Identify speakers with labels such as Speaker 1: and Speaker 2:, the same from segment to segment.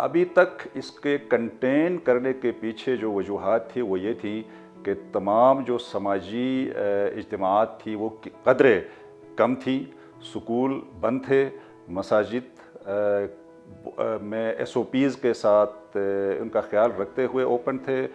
Speaker 1: ابھی تک اس کے کنٹین کرنے کے پیچھے جو وجوہات تھی وہ یہ تھی کہ تمام جو سماجی اجتماعات تھی وہ قدرے کم تھی، سکول بند تھے، مساجد میں ایس او پیز کے ساتھ ان کا خیال رکھتے ہوئے اوپن تھے۔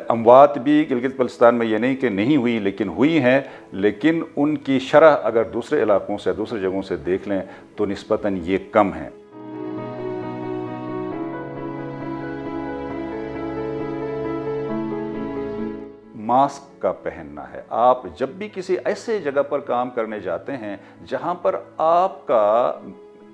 Speaker 1: اموات بھی گلگت بلتستان میں یہ نہیں کہ نہیں ہوئی لیکن ہوئی ہیں، لیکن ان کی شرح اگر دوسرے علاقوں سے دوسرے جگہوں سے دیکھ لیں تو نسبتاً یہ کم ہیں۔ ماسک کا پہننا ہے، آپ جب بھی کسی ایسے جگہ پر کام کرنے جاتے ہیں جہاں پر آپ کا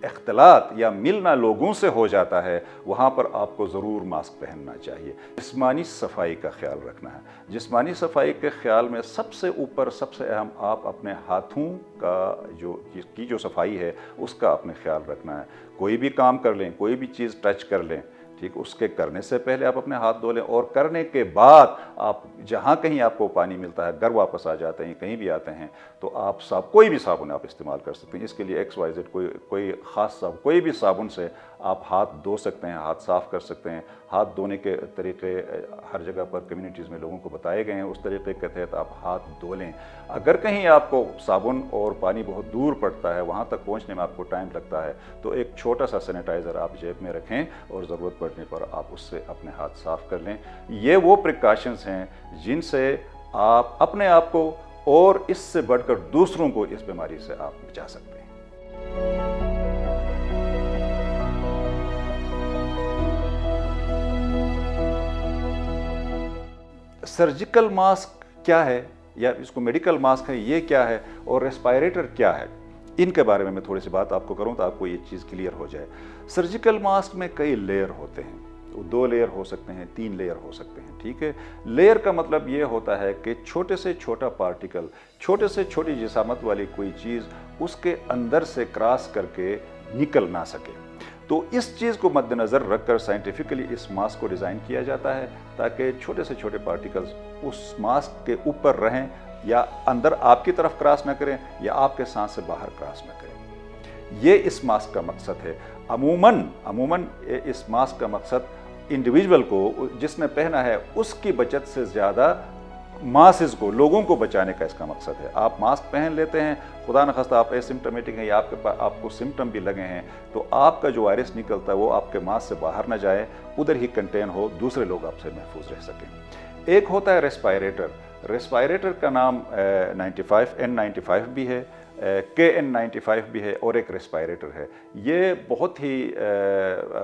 Speaker 1: اختلاط یا ملنا لوگوں سے ہو جاتا ہے، وہاں پر آپ کو ضرور ماسک پہننا چاہیے۔ جسمانی صفائی کا خیال رکھنا ہے۔ جسمانی صفائی کے خیال میں سب سے اوپر سب سے اہم آپ اپنے ہاتھوں کا جو صفائی ہے اس کا اپنے خیال رکھنا ہے۔ کوئی بھی کام کر لیں، کوئی بھی چیز ٹچ کر لیں، ٹھیک، اس کے کرنے سے پہلے آپ اپنے ہاتھ دھو لیں، اور کرنے کے بعد آپ جہاں کہیں آپ کو پانی ملتا ہے، گھر واپس آ جاتے ہیں، کہیں بھی آتے ہیں تو آپ کوئی بھی صابن آپ استعمال کر سکتے ہیں۔ اس کے لیے XYZ کوئی خاص صابن، کوئی بھی صابن سے آپ ہاتھ دھو سکتے ہیں، ہاتھ صاف کر سکتے ہیں۔ ہاتھ دھونے کے طریقے ہر جگہ پر کمیونٹیز میں لوگوں کو بتائے گئے ہیں، اس طریقے کے تحت آپ ہاتھ دھو لیں۔ اگر کہیں آپ کو صابن اور پانی بہت دور پڑتا ہے، وہاں تک پہنچنے میں آپ کو ٹائم لگتا ہے، تو ایک چھوٹا سا سینیٹائزر آپ جیب میں رکھیں اور ضرورت پڑنے پر آپ اس سے اپنے ہاتھ صاف کر لیں۔ یہ وہ پریکاشنز ہیں جن سے آپ اپنے آپ کو اور اس سے بڑھ کر دوسروں کو اس بیماری سے آپ بچا سکتے ہیں۔ سرجیکل ماسک کیا ہے، یا اس کو میڈیکل ماسک ہے یہ کیا ہے، اور ریسپائریٹر کیا ہے، ان کے بارے میں تھوڑی سی بات آپ کو کروں تو آپ کو یہ چیز کلیئر ہو جائے۔ سرجیکل ماسک میں کئی لیئر ہوتے ہیں، 2 لیئر ہو سکتے ہیں، 3 لیئر ہو سکتے ہیں، ٹھیک ہے۔ لیئر کا مطلب یہ ہوتا ہے کہ چھوٹے سے چھوٹا پارٹیکل، چھوٹے سے چھوٹی جسامت والی کوئی چیز اس کے اندر سے کراس کر کے نکل نہ سکے۔ تو اس چیز کو مد نظر رکھ کر سائنٹیفکلی اس ماسک کو ڈیزائن کیا جاتا ہے تاکہ چھوٹے سے چھوٹے پارٹیکلز اس ماسک کے اوپر رہیں، یا اندر آپ کی طرف کراس نہ کریں یا آپ کے سانس سے باہر کراس نہ کریں۔ یہ اس ماسک کا مقصد ہے۔ عموماً اس ماسک کا مقصد انڈیویجول کو، جس نے پہنا ہے، اس کی بچت سے زیادہ ماسز کو، لوگوں کو بچانے کا اس کا مقصد ہے۔ آپ ماسک پہن لیتے ہیں، خدا نخواستہ آپ ایسمپٹمیٹک ہیں یا آپ کو سمٹم بھی لگے ہیں، تو آپ کا جو وائرس نکلتا ہے وہ آپ کے ماسک سے باہر نہ جائے، ادھر ہی کنٹین ہو، دوسرے لوگ آپ سے محفوظ رہ سکیں۔ ایک ہوتا ہے ریسپائریٹر۔ ریسپائریٹر کا نام N95 بھی ہے، KN95 بھی ہے، اور ایک ریسپائریٹر ہے۔ یہ بہت ہی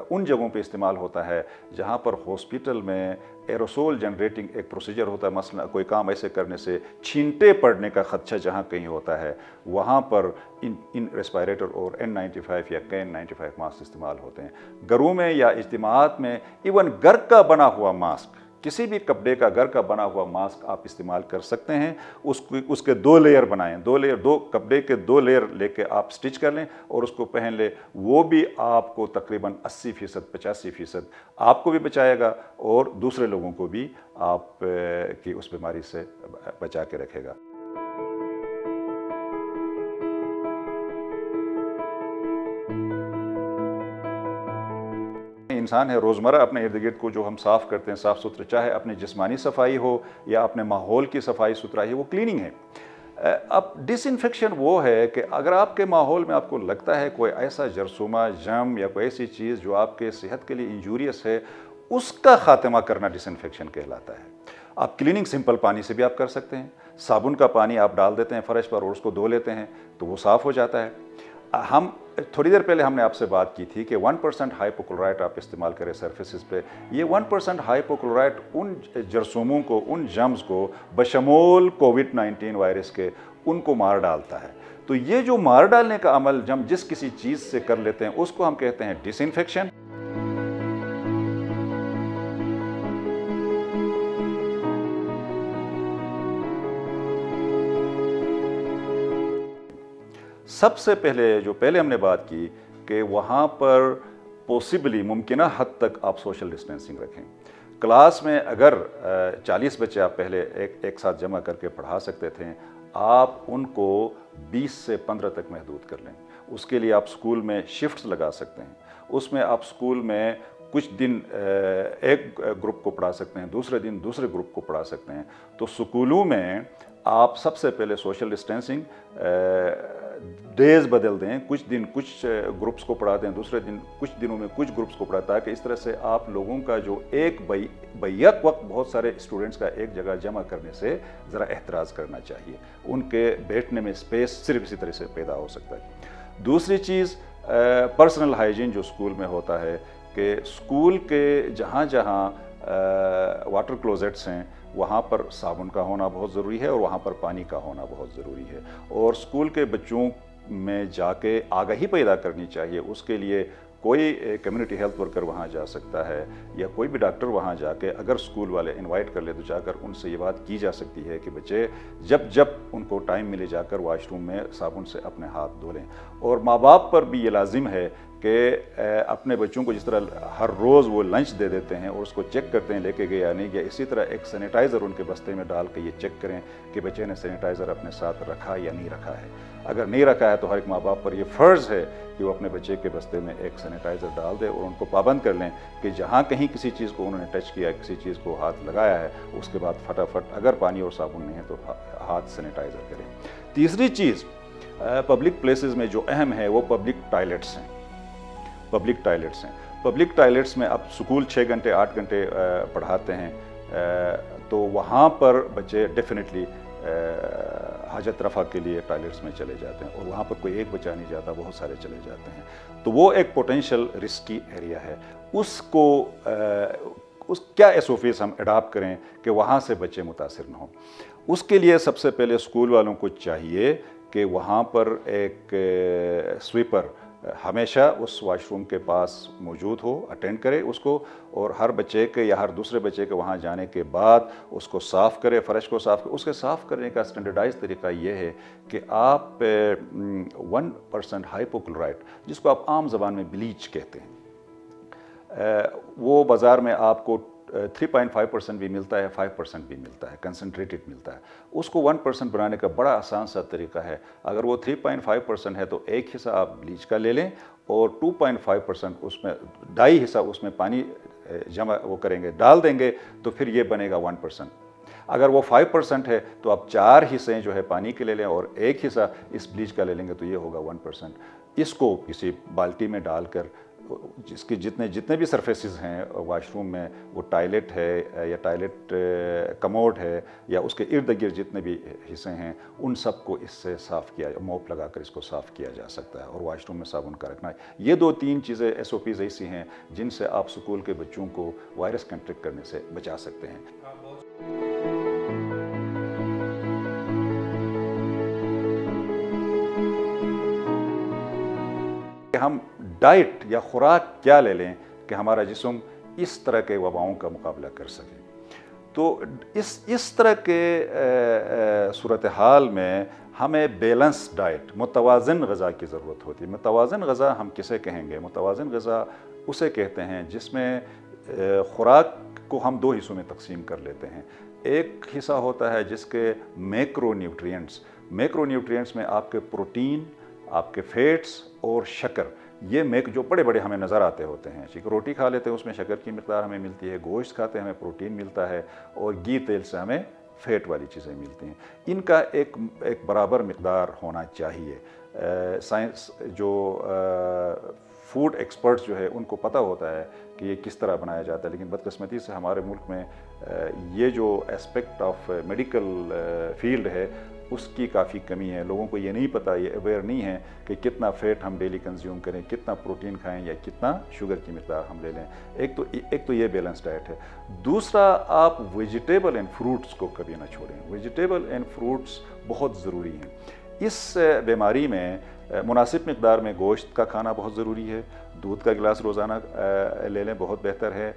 Speaker 1: ان جگہوں پہ استعمال ہوتا ہے جہاں پر ہاسپٹل میں ایروسول جنریٹنگ ایک پروسیجر ہوتا ہے، مثلا کوئی کام ایسے کرنے سے چھینٹے پڑنے کا خدشہ جہاں کہیں ہوتا ہے، وہاں پر ان ریسپائریٹر اور N95 یا KN95 ماسک استعمال ہوتے ہیں۔ گھروں میں یا اجتماعات میں، ایون گھر کا بنا ہوا ماسک، کسی بھی کپڑے کا گھر کا بنا ہوا ماسک آپ استعمال کر سکتے ہیں۔ اس کے 2 لیئر بنائیں، 2 کپڑے کے 2 لیئر لے کے آپ سٹچ کر لیں اور اس کو پہن لیں۔ وہ بھی آپ کو تقریباً 80% 85% آپ کو بھی بچائے گا اور دوسرے لوگوں کو بھی آپ کی اس بیماری سے بچا کے رکھے گا۔ انسان ہے، روزمرہ اپنے ارد گرد کو جو ہم صاف کرتے ہیں، صاف ستھرا، چاہے اپنی جسمانی صفائی ہو یا اپنے ماحول کی صفائی ستھرائی، وہ کلیننگ ہے۔ اب ڈس انفیکشن وہ ہے کہ اگر آپ کے ماحول میں آپ کو لگتا ہے کوئی ایسا جرثومہ، جرم یا کوئی ایسی چیز جو آپ کے صحت کے لیے انجوریس ہے، اس کا خاتمہ کرنا ڈس انفیکشن کہلاتا ہے۔ آپ کلیننگ سمپل پانی سے بھی آپ کر سکتے ہیں۔ صابن کا پانی آپ ڈال دیتے ہیں فرش پر اور اس کو دھو لیتے ہیں تو وہ صاف ہو جاتا ہے۔ تھوڑی دیر پہلے ہم نے آپ سے بات کی تھی کہ 1% ہائپوکلورائٹ آپ استعمال کریں سرفیسز پہ۔ یہ 1% ہائپوکلورائٹ ان جرثوموں کو، ان جرمز کو بشمول COVID-19 وائرس کے، ان کو مار ڈالتا ہے۔ تو یہ جو مار ڈالنے کا عمل ہم جس کسی چیز سے کر لیتے ہیں اس کو ہم کہتے ہیں ڈس انفیکشن۔ سب سے پہلے ہم نے بات کی کہ وہاں پر پوسیبلی ممکنہ حد تک آپ سوشل ڈسٹینسنگ رکھیں۔ کلاس میں اگر 40 بچے آپ پہلے ایک ساتھ جمع کر کے پڑھا سکتے تھے، آپ ان کو 20 سے 15 تک محدود کر لیں۔ اس کے لیے آپ سکول میں شفٹس لگا سکتے ہیں۔ اس میں آپ سکول میں कुछ दिन एक ग्रुप को पढ़ा सकते हैं, दूसरे दिन दूसरे ग्रुप को पढ़ा सकते हैं। तो स्कूलों में आप सबसे पहले सोशल डिस्टेंसिंग डेज़ बदल दें, कुछ दिन कुछ ग्रुप्स को पढ़ा दें, दूसरे दिन कुछ दिनों में कुछ ग्रुप्स को पढ़ा, ताकि इस तरह से आप लोगों का जो एक बैक वक्त बहुत सारे स्टूडेंट्स का एक जगह जमा करने से ज़रा एहतराज़ करना चाहिए। उनके बैठने में स्पेस सिर्फ इसी तरह से पैदा हो सकता है। दूसरी चीज़ पर्सनल हाइजीन जो स्कूल में होता है, कि स्कूल के जहाँ जहाँ वाटर क्लोजेट्स हैं वहाँ पर साबुन का होना बहुत ज़रूरी है और वहाँ पर पानी का होना बहुत ज़रूरी है। और स्कूल के बच्चों में जाके आगाही पैदा करनी चाहिए। उसके लिए कोई कम्युनिटी हेल्थ वर्कर वहाँ जा सकता है, या कोई भी डॉक्टर वहाँ जाके अगर स्कूल वाले इनवाइट कर ले तो जाकर उनसे ये बात की जा सकती है कि बच्चे जब जब उनको टाइम मिले जाकर वॉशरूम में साबुन से अपने हाथ धो लें। और माँ बाप पर भी ये लाजिम है कि अपने बच्चों को जिस तरह हर रोज़ वो लंच दे देते हैं और उसको चेक करते हैं लेके गए या नहीं गया, इसी तरह एक सैनिटाइज़र उनके बस्ते में डाल के ये चेक करें कि बच्चे ने सैनिटाइज़र अपने साथ रखा या नहीं रखा है। अगर नहीं रखा है तो हर एक माँ बाप पर ये फ़र्ज़ है कि वो अपने बच्चे के बस्ते में एक सैनिटाइज़र डाल दे और उनको पाबंद कर लें कि जहाँ कहीं किसी चीज़ को उन्होंने टच किया, किसी चीज़ को हाथ लगाया है, उसके बाद फटाफट अगर पानी और साबुन नहीं है तो हाथ सैनिटाइज़र करें। तीसरी चीज़ पब्लिक प्लेसेस में जो अहम है वो पब्लिक टॉयलेट्स हैं। पब्लिक टॉयलेट्स में अब स्कूल 6 घंटे 8 घंटे पढ़ाते हैं, तो वहाँ पर बच्चे डेफिनेटली हाजत रफ़ा के लिए टॉयलेट्स में चले जाते हैं, और वहाँ पर कोई एक बच्चा नहीं जाता, बहुत सारे चले जाते हैं। तो वो एक पोटेंशियल रिस्की एरिया है। उसको क्या एसओपीज़ हम अडॉप्ट करें कि वहाँ से बच्चे मुतासिर न हों। उसके लिए सबसे पहले स्कूल वालों को चाहिए कि वहाँ पर एक स्वीपर हमेशा उस वॉशरूम के पास मौजूद हो, अटेंड करे उसको, और हर बच्चे के या हर दूसरे बच्चे के वहाँ जाने के बाद उसको साफ़ करे, फ़र्श को साफ़ करे। उसके साफ़ करने का स्टैंडर्डाइज तरीका ये है कि आप 1% हाइपोक्लोराइड, जिसको आप आम ज़बान में ब्लीच कहते हैं, वो बाज़ार में आपको 3.5% भी मिलता है, 5% भी मिलता है, कंसनट्रेटेड मिलता है। उसको 1% बनाने का बड़ा आसान सा तरीका है। अगर वो 3.5% है तो एक हिस्सा आप ब्लीच का ले लें और 2.5% उसमें, 2.5 हिस्सा उसमें पानी जमा वो करेंगे, डाल देंगे, तो फिर ये बनेगा 1%। अगर वो 5% है तो आप 4 हिस्से जो है पानी के ले लें और एक हिस्सा इस ब्लीच का ले लेंगे, तो ये होगा 1%। इसको किसी बाल्टी में डालकर जिसके जितने भी सरफेसेस हैं वाशरूम में, वो टॉयलेट है या टॉयलेट कमोड है या उसके इर्द गिर्द जितने भी हिस्से हैं, उन सब को इससे साफ़ किया, मोप लगाकर इसको साफ़ किया जा सकता है, और वाशरूम में साबुन का रखना है। ये 2-3 चीज़ें एसओपीज़ ऐसी हैं जिनसे आप स्कूल के बच्चों को वायरस कंट्रैक्ट करने से बचा सकते हैं। हम डाइट या खुराक क्या ले लें कि हमारा जिस्म इस तरह के वबाओं का मुकाबला कर सके। तो इस तरह के सूरत हाल में हमें बैलेंस डाइट, मुतवाज़न ग़ज़ा की ज़रूरत होती है। मुतवाज़न ग़ज़ा हम किसे कहेंगे? मुतवाज़न ग़ज़ा उसे कहते हैं जिसमें खुराक को हम 2 हिस्सों में तकसीम कर लेते हैं। एक हिस्सा होता है जिसके मैक्रोन्यूट्रिएंट्स में आपके प्रोटीन, आपके फैट्स और शक्कर, ये जो बड़े बड़े हमें नज़र आते होते हैं। रोटी खा लेते हैं, उसमें शक्कर की मिक़दार हमें मिलती है, गोश्त खाते हैं हमें प्रोटीन मिलता है, और घी तेल से हमें फ़ैट वाली चीज़ें मिलती हैं। इनका एक बराबर मिक़दार होना चाहिए। साइंस जो फूड एक्सपर्ट्स जो है उनको पता होता है कि ये किस तरह बनाया जाता है, लेकिन बदकिस्मती से हमारे मुल्क में ये जो एस्पेक्ट ऑफ मेडिकल फील्ड है उसकी काफ़ी कमी है। लोगों को ये नहीं पता, ये अवेयर नहीं है कि कितना फ़ैट हम डेली कंज्यूम करें, कितना प्रोटीन खाएं या कितना शुगर की मिक़दार हम ले लें। एक तो ये बैलेंस डाइट है। दूसरा, आप वेजिटेबल एंड फ्रूट्स को कभी ना छोड़ें। वेजिटेबल एंड फ्रूट्स बहुत ज़रूरी हैं। इस बीमारी में मुनासिब मिक़दार में गोश्त का खाना बहुत ज़रूरी है। दूध का गिलास रोज़ाना ले लें, बहुत बेहतर है।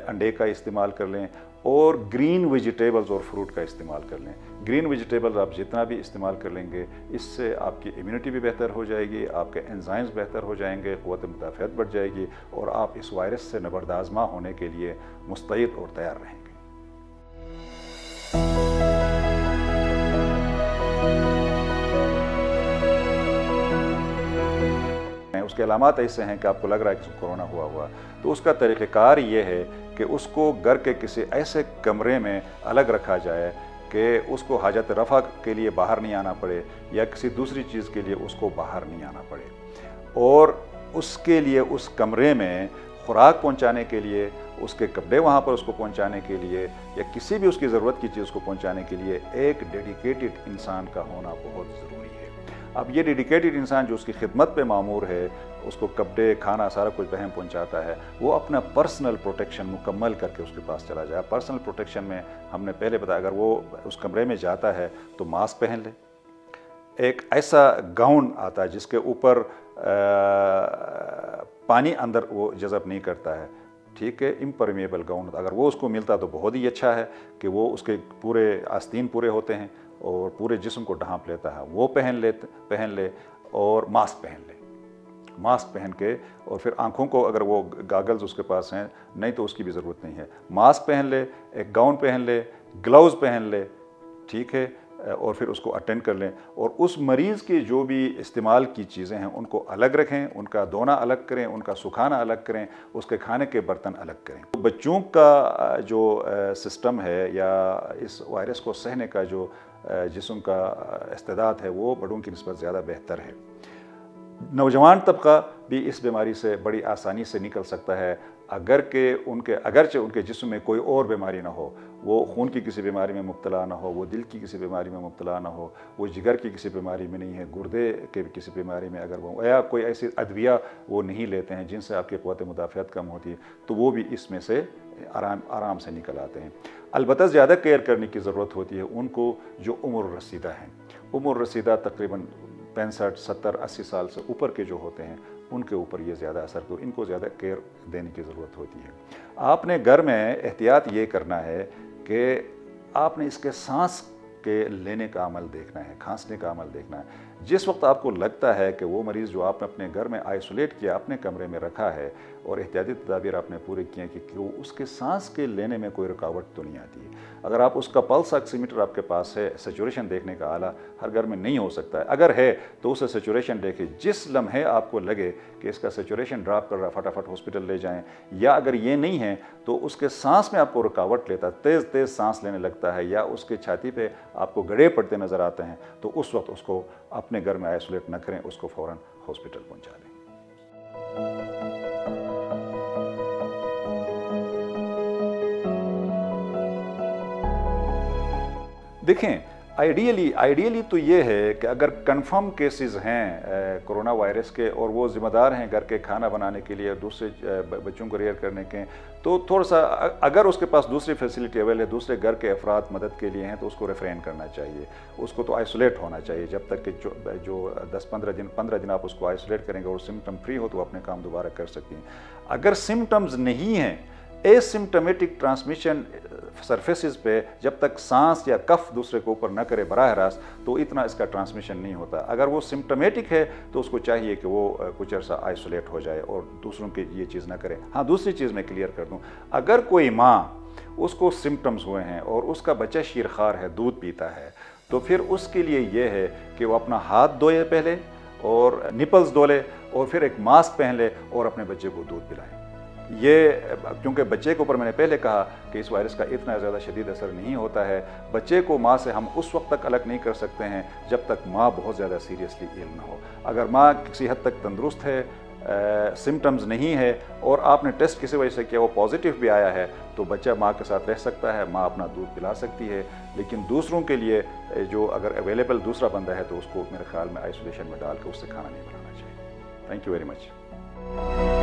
Speaker 1: अंडे का इस्तेमाल कर लें, और ग्रीन वेजिटेबल्स और फ्रूट का इस्तेमाल कर लें। ग्रीन वेजिटेबल्स आप जितना भी इस्तेमाल कर लेंगे, इससे आपकी इम्यूनिटी भी बेहतर हो जाएगी, आपके एंजाइम्स बेहतर हो जाएंगे, क़ुव्वत मुदाफ़अत बढ़ जाएगी, और आप इस वायरस से नबरदाज़मा होने के लिए मुस्तैद और तैयार रहेंगे। उसके अलामात ऐसे हैं कि आपको लग रहा है कि कोरोना हुआ, तो उसका तरीक़ेकार ये है कि उसको घर के किसी ऐसे कमरे में अलग रखा जाए कि उसको हाजत रफ़ा के लिए बाहर नहीं आना पड़े या किसी दूसरी चीज़ के लिए उसको बाहर नहीं आना पड़े, और उसके लिए उस कमरे में खुराक पहुंचाने के लिए, उसके कपड़े वहाँ पर उसको पहुंचाने के लिए या किसी भी उसकी ज़रूरत की चीज़ को पहुंचाने के लिए एक डेडिकेटेड इंसान का होना बहुत ज़रूरी है। अब ये डेडिकेटेड इंसान जो उसकी खिदमत पे मामूर है, उसको कपड़े, खाना, सारा कुछ बहम पहुंचाता है, वो अपना पर्सनल प्रोटेक्शन मुकम्मल करके उसके पास चला जाए। पर्सनल प्रोटेक्शन में हमने पहले बताया, अगर वो उस कमरे में जाता है तो मास्क पहन ले, एक ऐसा गाउन आता है जिसके ऊपर पानी अंदर वो जज़ब नहीं करता है, ठीक है, इम्परमेबल गाउन, अगर वो उसको मिलता तो बहुत ही अच्छा है कि वो उसके पूरे आस्तीन पूरे होते हैं और पूरे जिस्म को ढांप लेता है, वो पहन ले और मास्क पहन के, और फिर आँखों को अगर वो गागल्स उसके पास हैं, नहीं तो उसकी भी ज़रूरत नहीं है, मास्क पहन ले, एक गाउन पहन ले, ग्लव्स पहन ले, ठीक है, और फिर उसको अटेंड कर लें, और उस मरीज़ की जो भी इस्तेमाल की चीज़ें हैं उनको अलग रखें, उनका धोना अलग करें, उनका सुखाना अलग करें, उसके खाने के बर्तन अलग करें। तो बच्चों का जो सिस्टम है या इस वायरस को सहने का जो जिस्म का इस्तेदाद है वो बड़ों की निस्बत ज़्यादा बेहतर है। नौजवान तबका भी इस बीमारी से बड़ी आसानी से निकल सकता है अगरचे उनके जिस्म में कोई और बीमारी ना हो, वो खून की किसी बीमारी में मुब्तला ना हो, वो दिल की किसी बीमारी में मुब्तला ना हो, वो जिगर की किसी बीमारी में नहीं है, गुर्दे के किसी बीमारी में अगर वो, या कोई ऐसी अदविया वो नहीं लेते हैं जिनसे आपकी क़ुव्वत मुदाफ़ियत कम होती है, तो वो भी इसमें से आराम से निकल आते हैं। अलबत्ता ज़्यादा केयर करने की ज़रूरत होती है उनको जो उम्र रसीदा हैं। उम्र रसीदा तकरीबन 65, 70, 80 साल से ऊपर के जो होते हैं उनके ऊपर ये ज़्यादा असर, तो इनको ज़्यादा केयर देने की ज़रूरत होती है। आपने घर में एहतियात ये करना है कि आपने इसके सांस के लेने का अमल देखना है, खांसने का अमल देखना है। जिस वक्त आपको लगता है कि वो मरीज़ जो आपने अपने घर में आइसोलेट किया, अपने कमरे में रखा है और एहतियाती तदाबीर आपने पूरे किए कि वो उसके सांस के लेने में कोई रुकावट तो नहीं आती है, अगर आप उसका पल्स ऑक्सीमीटर आपके पास है, सैचुरेशन देखने का आला हर घर में नहीं हो सकता है, अगर है तो उसे सैचुरेशन देखें। जिस लम्हे आपको लगे कि इसका सैचुरेशन ड्रॉप कर रहा, फटाफट हॉस्पिटल ले जाएं, या अगर ये नहीं है तो उसके सांस में आपको रुकावट लेता, तेज़ सांस लेने लगता है या उसके छाती पे आपको गड़े पड़ते नज़र आते हैं, तो उस वक्त उसको अपने घर में आइसोलेट न करें, उसको फ़ौरन हॉस्पिटल पहुंचा दें। देखें, आइडियली तो ये है कि अगर कंफर्म केसेस हैं कोरोना वायरस के और वो ज़िम्मेदार हैं घर के खाना बनाने के लिए, दूसरे बच्चों को रियर करने के, तो थोड़ा सा अगर उसके पास दूसरी फैसिलिटी अवेलेबल है, दूसरे घर के अफराद मदद के लिए हैं, तो उसको रेफरेन करना चाहिए, उसको तो आइसोलेट होना चाहिए जब तक कि जो 15 दिन आप उसको आइसोलेट करेंगे और सिम्टम फ्री हो तो अपने काम दोबारा कर सकती हैं। अगर सिम्टम्स नहीं हैं, एसिम्टमेटिक ट्रांसमिशन सरफेसेस पे जब तक सांस या कफ दूसरे के ऊपर न करे बराह रास्त, तो इतना इसका ट्रांसमिशन नहीं होता। अगर वो सिम्टमेटिक है तो उसको चाहिए कि वो कुछ अर्सा आइसोलेट हो जाए और दूसरों की ये चीज़ ना करे। हाँ, दूसरी चीज़ मैं क्लियर कर दूँ, अगर कोई माँ उसको सिम्टम्स हुए हैं और उसका बच्चा शीरखार है, दूध पीता है, तो फिर उसके लिए ये है कि वो अपना हाथ धोए पहले और निपल्स धो ले और फिर एक मास्क पहन ले और अपने बच्चे को दूध पिलाए। ये क्योंकि बच्चे के ऊपर मैंने पहले कहा कि इस वायरस का इतना ज़्यादा शदीद असर नहीं होता है, बच्चे को माँ से हम उस वक्त तक अलग नहीं कर सकते हैं जब तक माँ बहुत ज़्यादा सीरियसली इल ना हो। अगर माँ किसी हद तक तंदुरुस्त है, सिम्टम्स नहीं है और आपने टेस्ट किसी वजह से किया, वो पॉजिटिव भी आया है, तो बच्चा माँ के साथ रह सकता है, माँ अपना दूध पिला सकती है। लेकिन दूसरों के लिए जो अगर अवेलेबल दूसरा बंदा है तो उसको मेरे ख्याल में आइसोलेशन में डाल के उससे खाना नहीं बनाना चाहिए। Thank you very much.